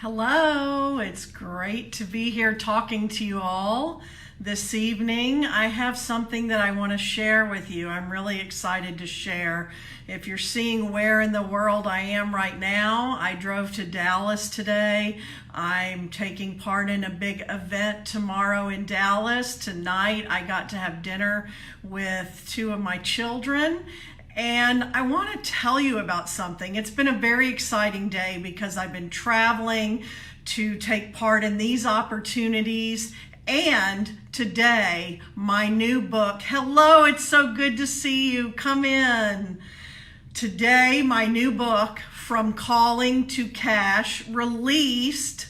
Hello, it's great to be here talking to you all this evening. I have something that I want to share with you. I'm really excited to share. If you're seeing where in the world I am right now, I drove to Dallas today. I'm taking part in a big event tomorrow in Dallas. Tonight I got to have dinner with two of my children. And I want to tell you about something. It's been a very exciting day because I've been traveling to take part in these opportunities. And today, my new book. Hello, it's so good to see you. Come in. Today, my new book, From Calling to Cash, released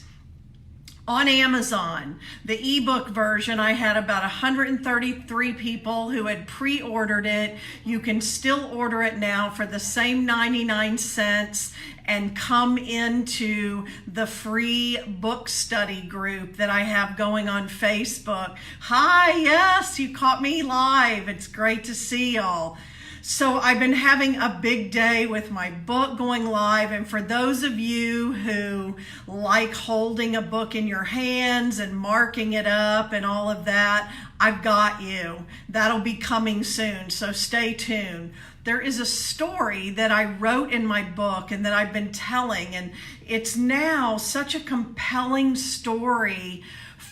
on Amazon. The ebook version, I had about 133 people who had pre-ordered it. You can still order it now for the same 99 cents and come into the free book study group that I have going on Facebook. Hi, yes, you caught me live. It's great to see y'all. So I've been having a big day with my book going live, and for those of you who like holding a book in your hands and marking it up and all of that, I've got you. That'll be coming soon, so stay tuned. There is a story that I wrote in my book and that I've been telling, and it's now such a compelling story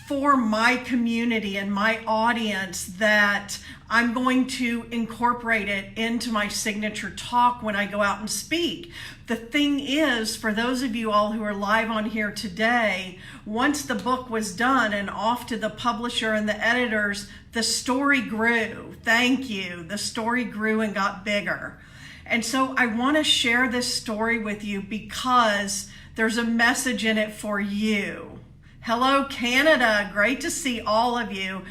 for my community and my audience that I'm going to incorporate it into my signature talk when I go out and speak. The thing is, for those of you all who are live on here today, once the book was done and off to the publisher and the editors, the story grew. Thank you. The story grew and got bigger. And so I want to share this story with you because there's a message in it for you. Hello, Canada. Great to see all of you.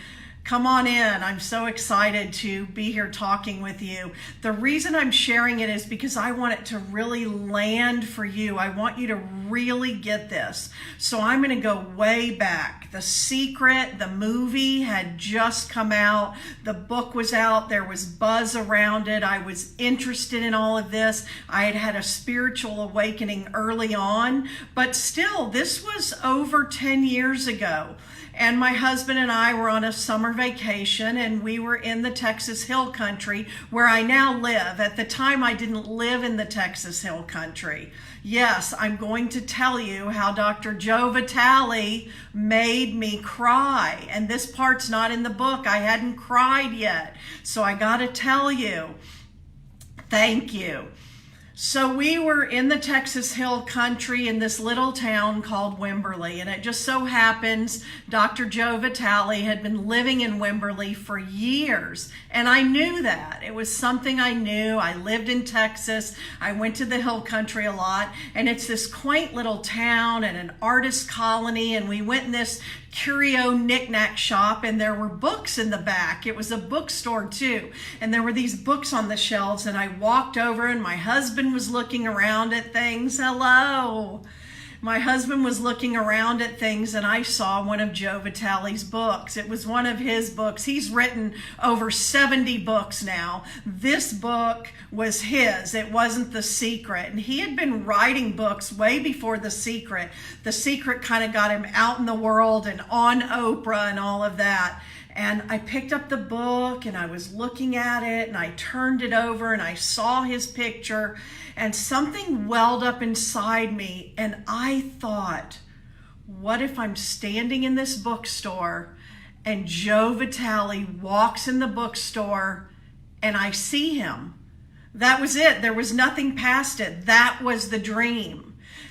Come on in. I'm so excited to be here talking with you. The reason I'm sharing it is because I want it to really land for you. I want you to really get this. So I'm going to go way back. The Secret, the movie had just come out. The book was out. There was buzz around it. I was interested in all of this. I had had a spiritual awakening early on, but still, this was over 10 years ago. And my husband and I were on a summer vacation, and we were in the Texas Hill Country where I now live. At the time, I didn't live in the Texas Hill Country. Yes, I'm going to tell you how Dr. Joe Vitale made me cry. And this part's not in the book. I hadn't cried yet. So I got to tell you, thank you. So we were in the Texas Hill Country in this little town called Wimberley, and it just so happens Dr. Joe Vitale had been living in Wimberley for years, and I knew that. It was something I knew. I lived in Texas. I went to the Hill Country a lot, and it's this quaint little town and an artist colony, and we went in this curio knick-knack shop, and there were books in the back. It was a bookstore too, and there were these books on the shelves, and I walked over, and my husband was looking around at things. Hello. My husband was looking around at things, and I saw one of Joe Vitale's books. It was one of his books. He's written over 70 books now. This book was his. It wasn't The Secret. And he had been writing books way before The Secret. The Secret kind of got him out in the world and on Oprah and all of that. And I picked up the book and I was looking at it and I turned it over and I saw his picture and something welled up inside me. And I thought, what if I'm standing in this bookstore and Joe Vitale walks in the bookstore and I see him? That was it. There was nothing past it. That was the dream.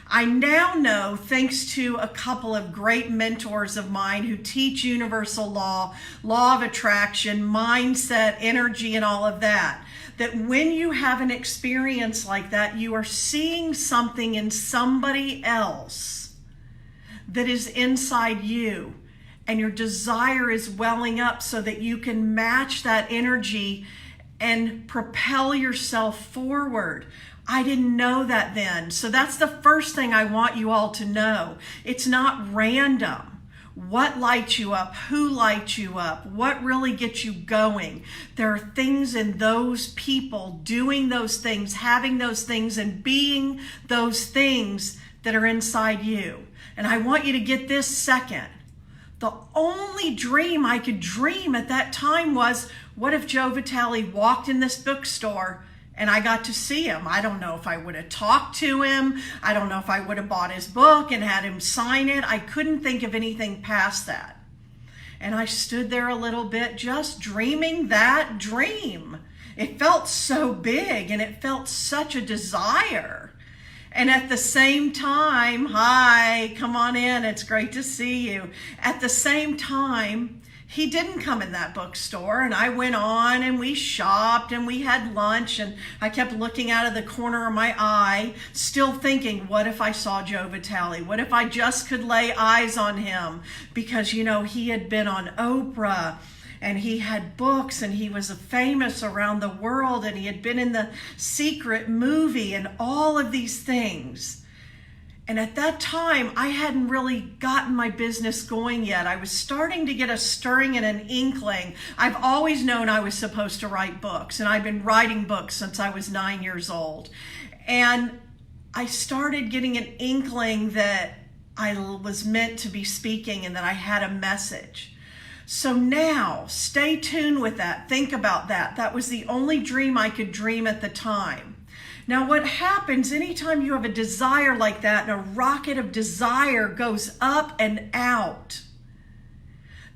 I now know, thanks to a couple of great mentors of mine who teach universal law, law of attraction, mindset, energy, and all of that, that when you have an experience like that, you are seeing something in somebody else that is inside you, and your desire is welling up so that you can match that energy and propel yourself forward. I didn't know that then. So that's the first thing I want you all to know. It's not random. What lights you up? Who lights you up? What really gets you going? There are things in those people doing those things, having those things, and being those things that are inside you. And I want you to get this second. The only dream I could dream at that time was, what if Joe Vitale walked in this bookstore and I got to see him? I don't know if I would have talked to him. I don't know if I would have bought his book and had him sign it. I couldn't think of anything past that. And I stood there a little bit just dreaming that dream. It felt so big and it felt such a desire. And at the same time, hi, come on in, it's great to see you. At the same time, he didn't come in that bookstore, and I went on and we shopped and we had lunch, and I kept looking out of the corner of my eye, still thinking, what if I saw Joe Vitale? What if I just could lay eyes on him? Because, you know, he had been on Oprah, and he had books, and he was famous around the world, and he had been in The Secret movie and all of these things. And at that time, I hadn't really gotten my business going yet. I was starting to get a stirring and an inkling. I've always known I was supposed to write books, and I've been writing books since I was 9 years old. And I started getting an inkling that I was meant to be speaking and that I had a message. So now, stay tuned with that. Think about that. That was the only dream I could dream at the time. Now, what happens anytime you have a desire like that and a rocket of desire goes up and out,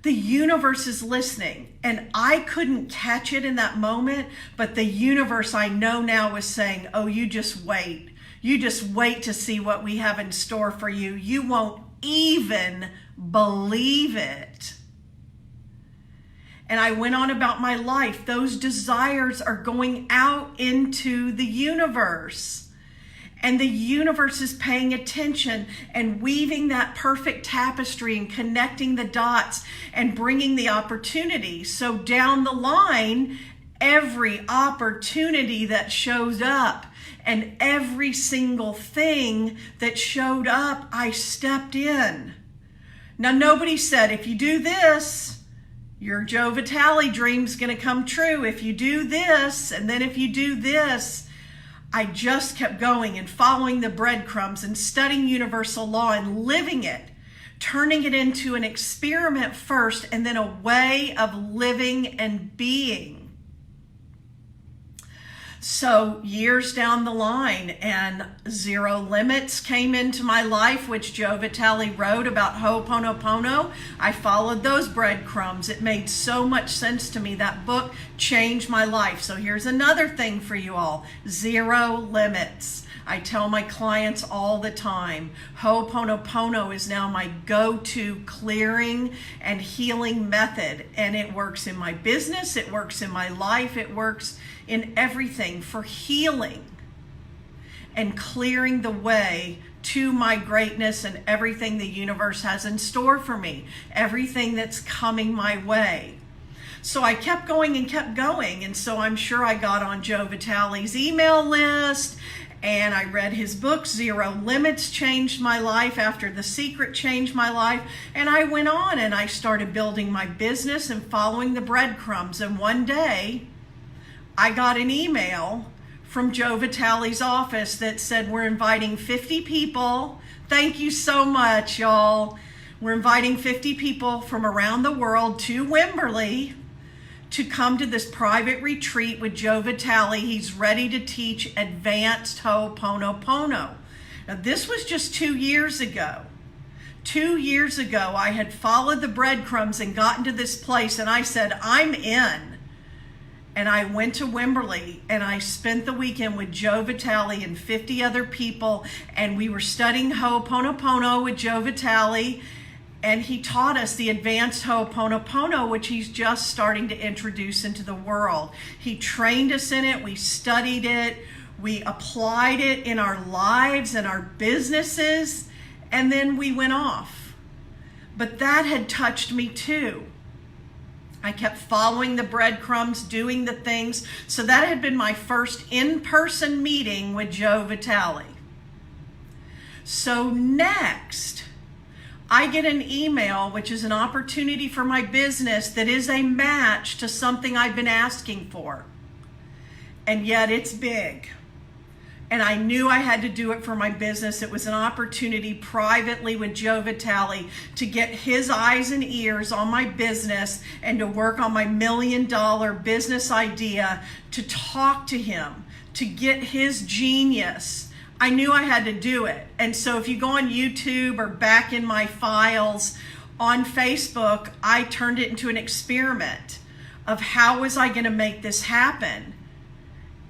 the universe is listening. And I couldn't catch it in that moment, but the universe, I know now, was saying, oh, you just wait. You just wait to see what we have in store for you. You won't even believe it. And I went on about my life. Those desires are going out into the universe. And the universe is paying attention and weaving that perfect tapestry and connecting the dots and bringing the opportunity. So down the line, every opportunity that shows up and every single thing that showed up, I stepped in. Now, nobody said, if you do this, your Joe Vitale dream's going to come true. If you do this, and then if you do this, I just kept going and following the breadcrumbs and studying universal law and living it, turning it into an experiment first and then a way of living and being. So years down the line, and Zero Limits came into my life, which Joe Vitale wrote about Ho'oponopono. I followed those breadcrumbs. It made so much sense to me. That book changed my life. So here's another thing for you all. Zero Limits. I tell my clients all the time, Ho'oponopono is now my go-to clearing and healing method. And it works in my business, it works in my life, it works in everything for healing and clearing the way to my greatness and everything the universe has in store for me, everything that's coming my way. So I kept going and kept going. And so I'm sure I got on Joe Vitale's email list, and I read his book, Zero Limits changed my life, after The Secret changed my life. And I went on and I started building my business and following the breadcrumbs. And one day I got an email from Joe Vitale's office that said, we're inviting 50 people. Thank you so much, y'all. We're inviting 50 people from around the world to Wimberley to come to this private retreat with Joe Vitale. He's ready to teach advanced Ho'oponopono. Now, this was just 2 years ago. 2 years ago, I had followed the breadcrumbs and gotten to this place, and I said, I'm in. And I went to Wimberley, and I spent the weekend with Joe Vitale and 50 other people, and we were studying Ho'oponopono with Joe Vitale. And he taught us the advanced Ho'oponopono, which he's just starting to introduce into the world. He trained us in it. We studied it. We applied it in our lives and our businesses. And then we went off. But that had touched me too. I kept following the breadcrumbs, doing the things. So that had been my first in-person meeting with Joe Vitale. So next, I get an email, which is an opportunity for my business that is a match to something I've been asking for. And yet it's big. and I knew I had to do it for my business. It was an opportunity privately with Joe Vitale to get his eyes and ears on my business and to work on my $1 million business idea, to talk to him, to get his genius. I knew I had to do it. And so if you go on YouTube or back in my files on Facebook, I turned it into an experiment of how was I going to make this happen.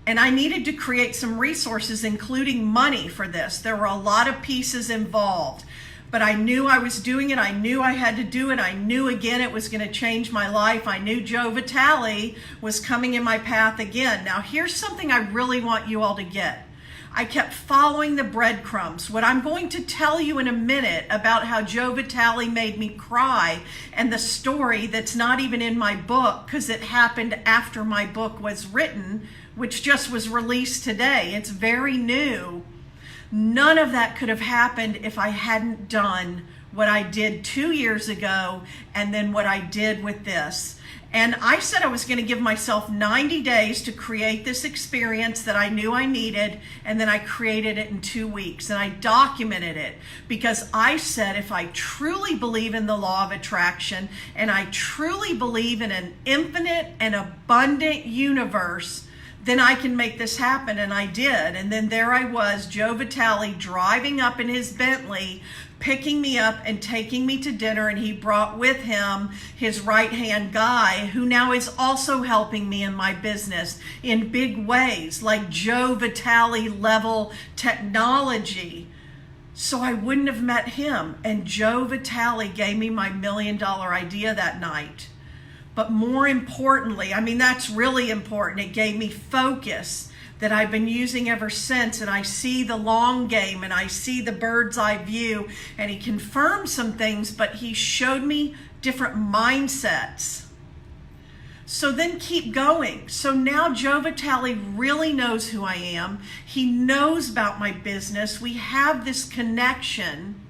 And I needed to create some resources, including money for this. There were a lot of pieces involved, but I knew I was doing it. I knew I had to do it. I knew, again, it was going to change my life. I knew Joe Vitale was coming in my path again. Now, here's something I really want you all to get. I kept following the breadcrumbs. What I'm going to tell you in a minute about how Joe Vitale made me cry, and the story that's not even in my book because it happened after my book was written, which just was released today. It's very new. None of that could have happened if I hadn't done what I did 2 years ago and then what I did with this. And I said I was going to give myself 90 days to create this experience that I knew I needed, and then I created it in 2 weeks, and I documented it because I said if I truly believe in the law of attraction and I truly believe in an infinite and abundant universe, then I can make this happen. And I did. And then there I was, Joe Vitale, driving up in his Bentley, picking me up and taking me to dinner. And he brought with him his right-hand guy, who now is also helping me in my business in big ways, like Joe Vitale level technology. So I wouldn't have met him. And Joe Vitale gave me my $1 million idea that night. But more importantly, I mean, that's really important. It gave me focus that I've been using ever since. And I see the long game and I see the bird's eye view. And he confirmed some things, but he showed me different mindsets. So then keep going. So now Joe Vitale really knows who I am. He knows about my business. We have this connection.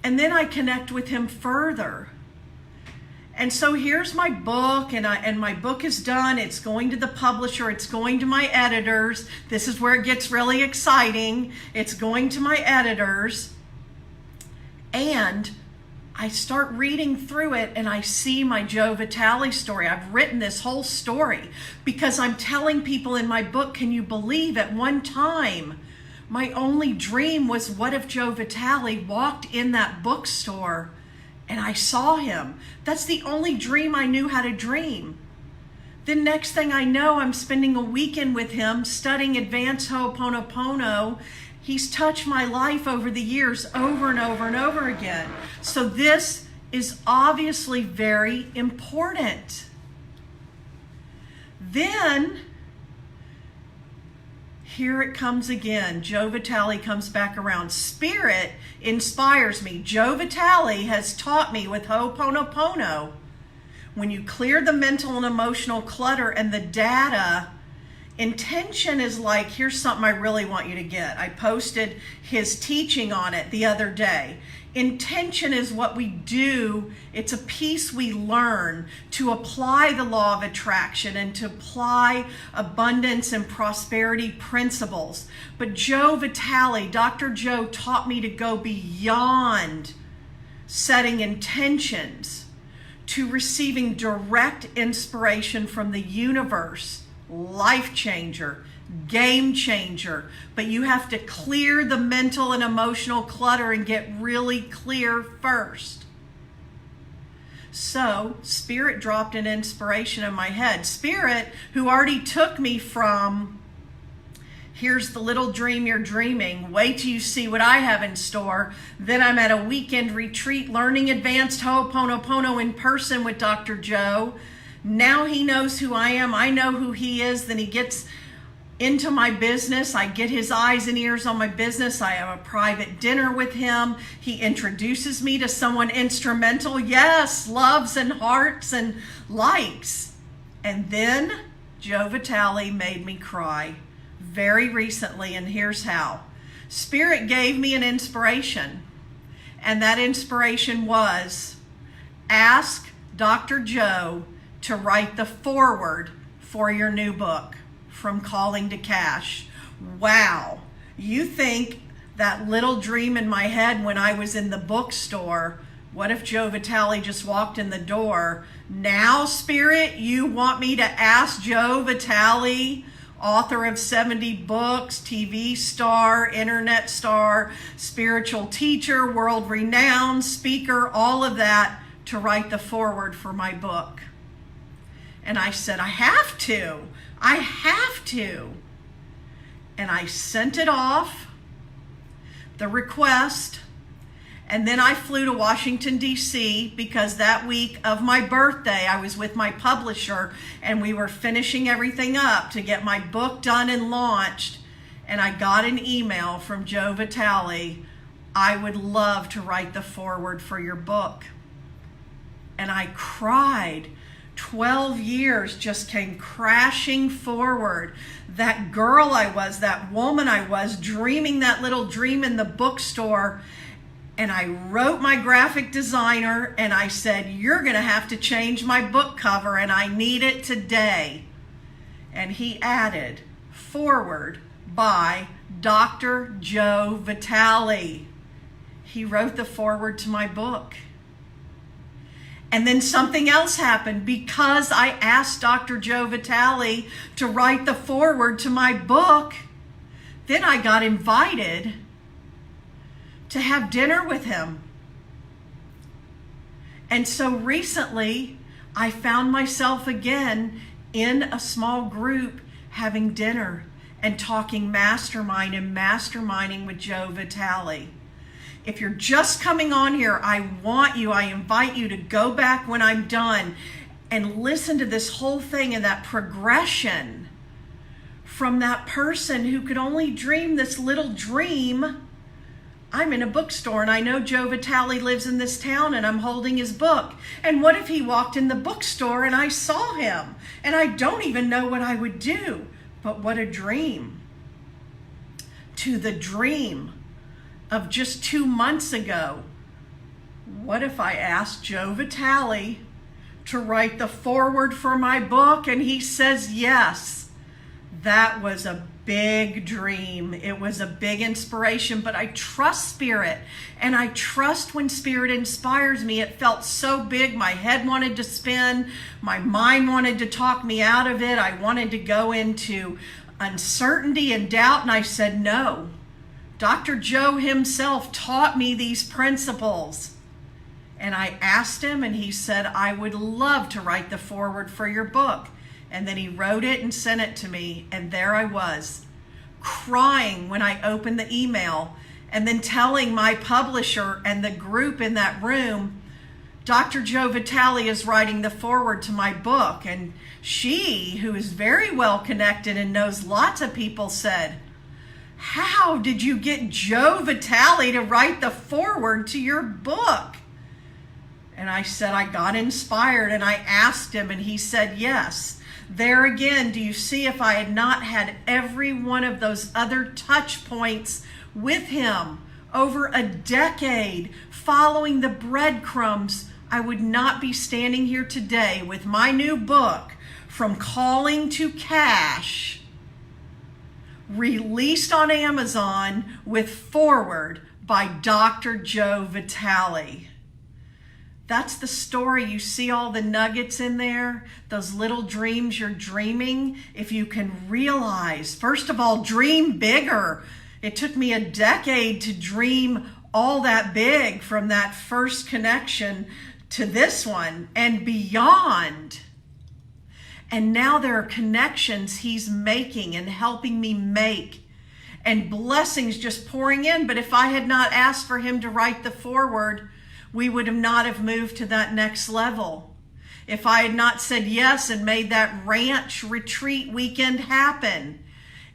And then I connect with him further. And so here's my book, and my book is done. It's going to the publisher. It's going to my editors. This is where it gets really exciting. It's going to my editors. And I start reading through it, and I see my Joe Vitale story. I've written this whole story because I'm telling people in my book, can you believe at one time, my only dream was, what if Joe Vitale walked in that bookstore and I saw him? That's the only dream I knew how to dream. Then next thing I know, I'm spending a weekend with him studying advanced Ho'oponopono. He's touched my life over the years, over and over and over again. So this is obviously very important. Then, here it comes again. Joe Vitale comes back around. Spirit inspires me. Joe Vitale has taught me with Ho'oponopono, when you clear the mental and emotional clutter and the data, intention is like, here's something I really want you to get. I posted his teaching on it the other day. Intention is what we do. It's a piece we learn to apply the law of attraction and to apply abundance and prosperity principles. But Joe Vitale, Dr. Joe, taught me to go beyond setting intentions to receiving direct inspiration from the universe. Life changer, game changer, but you have to clear the mental and emotional clutter and get really clear first. So Spirit dropped an inspiration in my head. Spirit, who already took me from, here's the little dream you're dreaming, wait till you see what I have in store. Then I'm at a weekend retreat learning advanced Ho'oponopono in person with Dr. Joe. Now he knows who I am. I know who he is. Then he gets into my business. I get his eyes and ears on my business. I have a private dinner with him. He introduces me to someone instrumental. Yes, loves and hearts and likes. And then Joe Vitale made me cry very recently, and here's how. Spirit gave me an inspiration, and that inspiration was, ask Dr. Joe to write the foreword for your new book, From Calling to Cash. Wow. You think that little dream in my head when I was in the bookstore, what if Joe Vitale just walked in the door? Now, Spirit, you want me to ask Joe Vitale, author of 70 books, TV star, internet star, spiritual teacher, world-renowned speaker, all of that, to write the foreword for my book. And I said, I have to. And I sent it off, the request, and then I flew to Washington, D.C. because that week of my birthday, I was with my publisher and we were finishing everything up to get my book done and launched. And I got an email from Joe Vitale, I would love to write the foreword for your book. And I cried. 12 years just came crashing forward. That girl I was, that woman I was, dreaming that little dream in the bookstore. And I wrote my graphic designer and I said, you're going to have to change my book cover and I need it today. And he added, foreword by Dr. Joe Vitale. He wrote the foreword to my book. And then something else happened because I asked Dr. Joe Vitale to write the foreword to my book. Then I got invited to have dinner with him. And so recently I found myself again in a small group having dinner and talking mastermind and masterminding with Joe Vitale. If you're just coming on here, I invite you to go back when I'm done and listen to this whole thing and that progression from that person who could only dream this little dream. I'm in a bookstore and I know Joe Vitale lives in this town and I'm holding his book. And what if he walked in the bookstore and I saw him and I don't even know what I would do? But what a dream. To the dream of just 2 months ago. What if I asked Joe Vitale to write the foreword for my book and he says yes? That was a big dream. It was a big inspiration, but I trust Spirit and I trust when Spirit inspires me. It felt so big. My head wanted to spin. My mind wanted to talk me out of it. I wanted to go into uncertainty and doubt, and I said no. Dr. Joe himself taught me these principles. And I asked him and he said, I would love to write the foreword for your book. And then he wrote it and sent it to me. And there I was, crying when I opened the email and then telling my publisher and the group in that room, Dr. Joe Vitale is writing the foreword to my book. And she, who is very well connected and knows lots of people, said, how did you get Joe Vitale to write the foreword to your book? And I said, I got inspired and I asked him and he said yes. There again, do you see, if I had not had every one of those other touch points with him over a decade, following the breadcrumbs, I would not be standing here today with my new book, From Calling to Cash, released on Amazon with foreword by Dr. Joe Vitale. That's the story. You see all the nuggets in there, those little dreams you're dreaming. If you can realize, first of all, dream bigger. It took me a decade to dream all that big, from that first connection to this one and beyond. And now there are connections he's making and helping me make, and blessings just pouring in. But if I had not asked for him to write the foreword, we would have not have moved to that next level. If I had not said yes and made that ranch retreat weekend happen,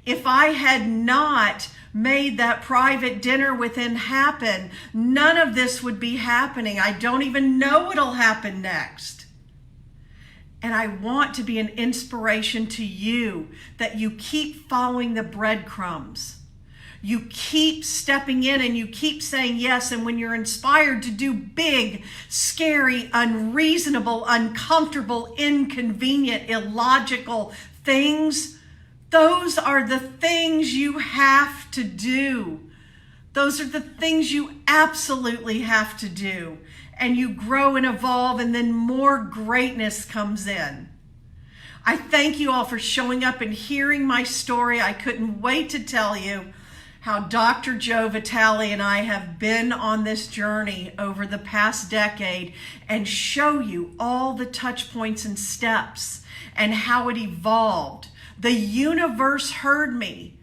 if I had not made that private dinner with him happen, none of this would be happening. I don't even know what'll happen next. And I want to be an inspiration to you, that you keep following the breadcrumbs. You keep stepping in and you keep saying yes. And when you're inspired to do big, scary, unreasonable, uncomfortable, inconvenient, illogical things, Those are the things you have to do. Those are the things you absolutely have to do. And you grow and evolve, and then more greatness comes in. I thank you all for showing up and hearing my story. I couldn't wait to tell you how Dr. Joe Vitale and I have been on this journey over the past decade and show you all the touch points and steps and how it evolved. The universe heard me.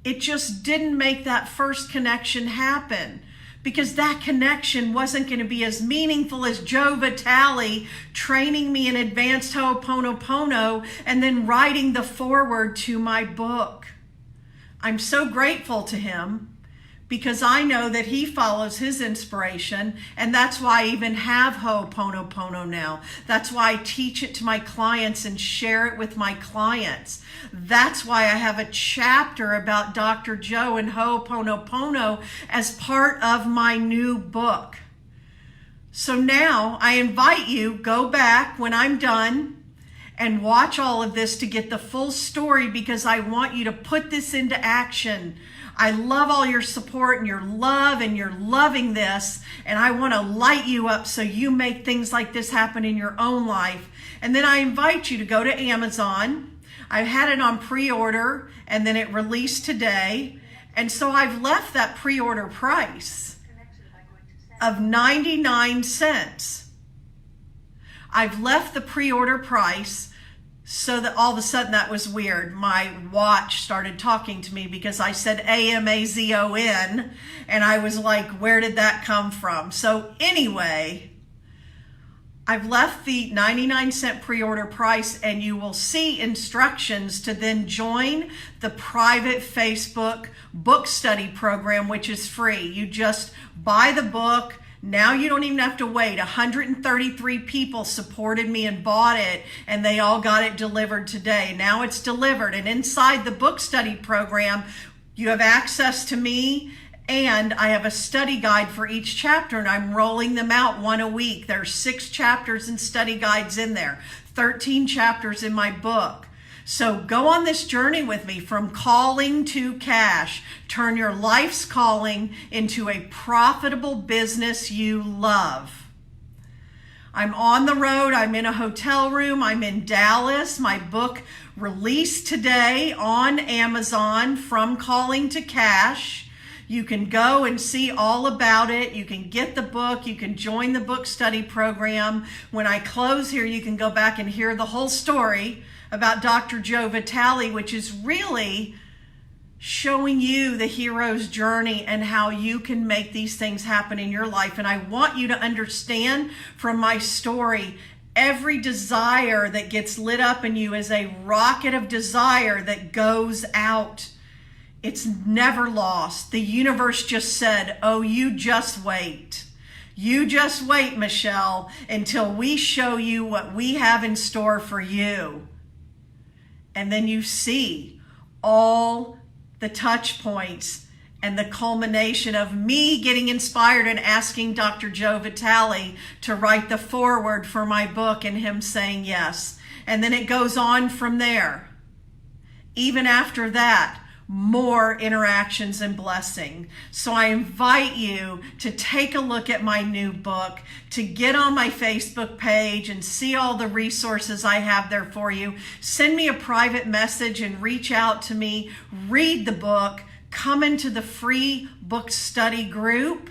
It just didn't make that first connection happen, because that connection wasn't going to be as meaningful as Joe Vitale training me in advanced Ho'oponopono and then writing the foreword to my book. I'm so grateful to him, because I know that he follows his inspiration, and that's why I even have Ho'oponopono now. That's why I teach it to my clients and share it with my clients. That's why I have a chapter about Dr. Joe and Ho'oponopono as part of my new book. So now I invite you, go back when I'm done and watch all of this to get the full story, because I want you to put this into action. I love all your support and your love, and you're loving this, and I want to light you up so you make things like this happen in your own life. And then I invite you to go to Amazon. I had it on pre-order, and then it released today. And so I've left that pre-order price of 99 cents. I've left the pre-order price so that all of a sudden that was weird. My watch started talking to me because I said AMAZON, and I was like, where did that come from? So anyway, I've left the 99-cent pre-order price, and you will see instructions to then join the private Facebook book study program, which is free. You just buy the book. Now you don't even have to wait. 133 people supported me and bought it, and they all got it delivered today. Now it's delivered. And inside the book study program, you have access to me, and I have a study guide for each chapter, and I'm rolling them out one a week. There's 6 chapters and study guides in there, 13 chapters in my book. So go on this journey with me from calling to cash. Turn your life's calling into a profitable business you love. I'm on the road. I'm in a hotel room. I'm in Dallas. My book released today on Amazon, From Calling to Cash. You can go and see all about it. You can get the book. You can join the book study program. When I close here, you can go back and hear the whole story about Dr. Joe Vitale, which is really showing you the hero's journey and how you can make these things happen in your life. And I want you to understand from my story, every desire that gets lit up in you is a rocket of desire that goes out. It's never lost. The universe just said, oh, you just wait. You just wait, Michelle, until we show you what we have in store for you. And then you see all the touch points and the culmination of me getting inspired and asking Dr. Joe Vitale to write the foreword for my book, and him saying yes. And then it goes on from there. Even after that, more interactions and blessing. So I invite you to take a look at my new book, to get on my Facebook page and see all the resources I have there for you. Send me a private message and reach out to me. Read the book. Come into the free book study group.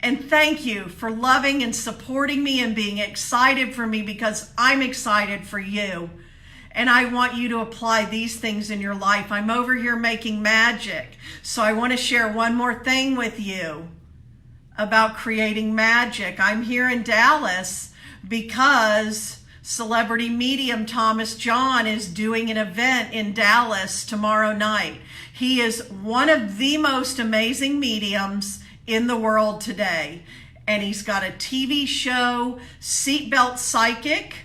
And thank you for loving and supporting me and being excited for me, because I'm excited for you. And I want you to apply these things in your life. I'm over here making magic. So I want to share one more thing with you about creating magic. I'm here in Dallas because celebrity medium Thomas John is doing an event in Dallas tomorrow night. He is one of the most amazing mediums in the world today. And he's got a TV show, Seatbelt Psychic,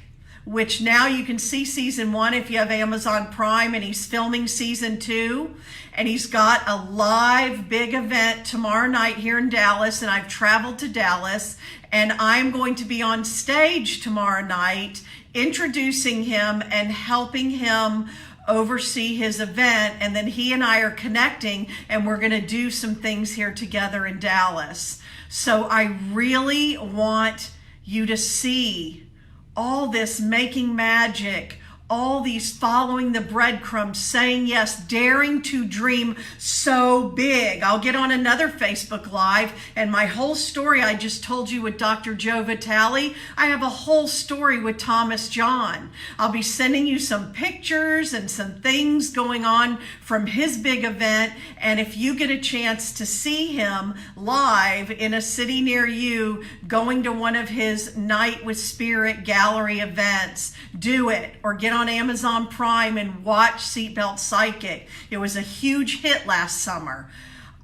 which now you can see season 1 if you have Amazon Prime, and he's filming season 2. And he's got a live big event tomorrow night here in Dallas, and I've traveled to Dallas, and I'm going to be on stage tomorrow night introducing him and helping him oversee his event, and then he and I are connecting, and we're going to do some things here together in Dallas. So I really want you to see all this making magic, all these following the breadcrumbs, saying yes, daring to dream so big. I'll get on another Facebook Live, and my whole story I just told you with Dr. Joe Vitale, I have a whole story with Thomas John. I'll be sending you some pictures and some things going on from his big event, and if you get a chance to see him live in a city near you, going to one of his Night with Spirit gallery events, do it, or get on Amazon Prime and watch Seatbelt Psychic. It was a huge hit last summer.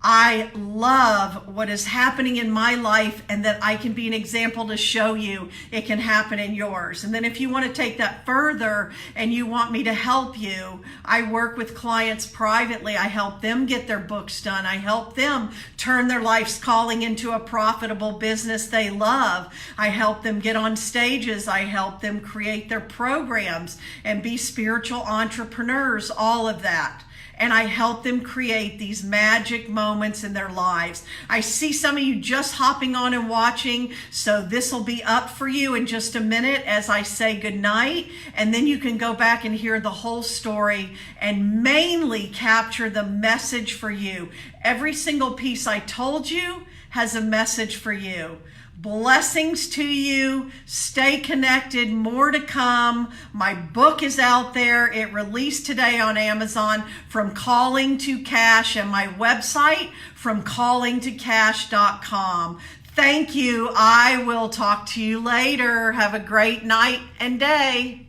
I love what is happening in my life, and that I can be an example to show you it can happen in yours. And then if you want to take that further and you want me to help you, I work with clients privately. I help them get their books done. I help them turn their life's calling into a profitable business they love. I help them get on stages. I help them create their programs and be spiritual entrepreneurs, all of that. And I help them create these magic moments in their lives. I see some of you just hopping on and watching, so this will be up for you in just a minute as I say goodnight, and then you can go back and hear the whole story and mainly capture the message for you. Every single piece I told you has a message for you. Blessings to you. Stay connected. More to come. My book is out there. It released today on Amazon, From Calling to Cash, and my website, fromcallingtocash.com. Thank you. I will talk to you later. Have a great night and day.